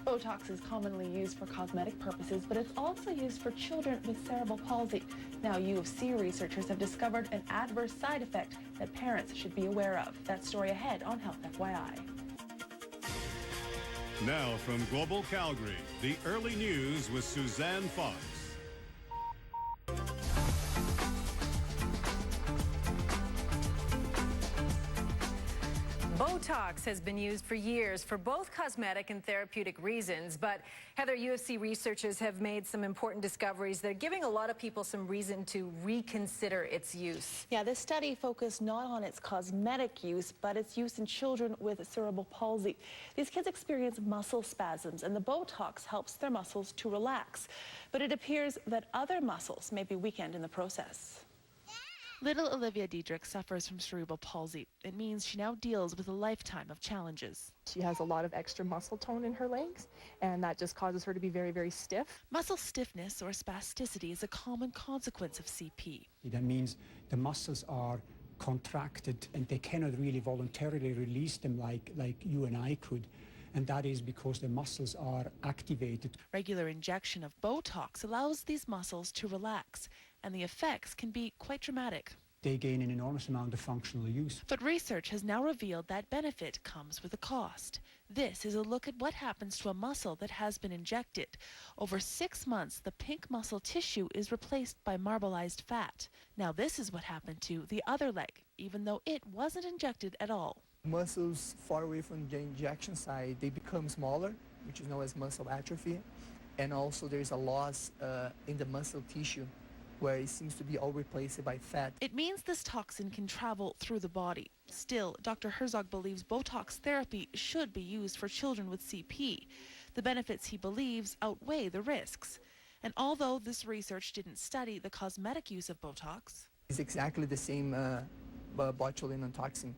Botox is commonly used for cosmetic purposes, but it's also used for children with cerebral palsy. Now, U of C researchers have discovered an adverse side effect that parents should be aware of. That story ahead on Health FYI. Now from Global Calgary, the early news with Suzanne Fox. Botox has been used for years for both cosmetic and therapeutic reasons, but Heather, U of C researchers have made some important discoveries that are giving a lot of people some reason to reconsider its use. Yeah, this study focused not on its cosmetic use, but its use in children with cerebral palsy. These kids experience muscle spasms, and the Botox helps their muscles to relax. But it appears that other muscles may be weakened in the process. Little Olivia Diedrich suffers from cerebral palsy. It means she now deals with a lifetime of challenges. She has a lot of extra muscle tone in her legs, and that just causes her to be very, very stiff. Muscle stiffness or spasticity is a common consequence of CP. That means the muscles are contracted and they cannot really voluntarily release them like you and I could. And that is because the muscles are activated. Regular injection of Botox allows these muscles to relax, and the effects can be quite dramatic. They gain an enormous amount of functional use. But research has now revealed that benefit comes with a cost. This is a look at what happens to a muscle that has been injected. Over 6 months, the pink muscle tissue is replaced by marbleized fat. Now this is what happened to the other leg, even though it wasn't injected at all. Muscles far away from the injection site, they become smaller, which is known as muscle atrophy. And also there's a loss in the muscle tissue, where it seems to be all replaced by fat. It means this toxin can travel through the body. Still, Dr. Herzog believes Botox therapy should be used for children with CP. The benefits, he believes, outweigh the risks. And although this research didn't study the cosmetic use of Botox, It's exactly the same botulinum toxin.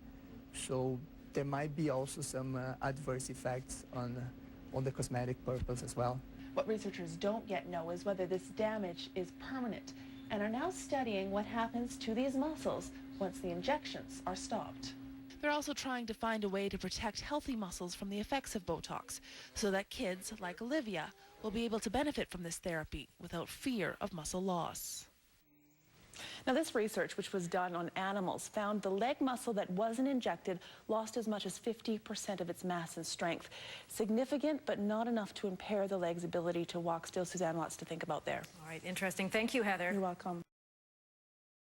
So there might be also some adverse effects on the cosmetic purpose as well. What researchers don't yet know is whether this damage is permanent, and are now studying what happens to these muscles once the injections are stopped. they're also trying to find a way to protect healthy muscles from the effects of Botox, so that kids like Olivia will be able to benefit from this therapy without fear of muscle loss. Now, this research, which was done on animals, found the leg muscle that wasn't injected lost as much as 50% of its mass and strength. Significant, but not enough to impair the leg's ability to walk. Still, Suzanne, lots to think about there. All right, interesting. Thank you, Heather. You're welcome.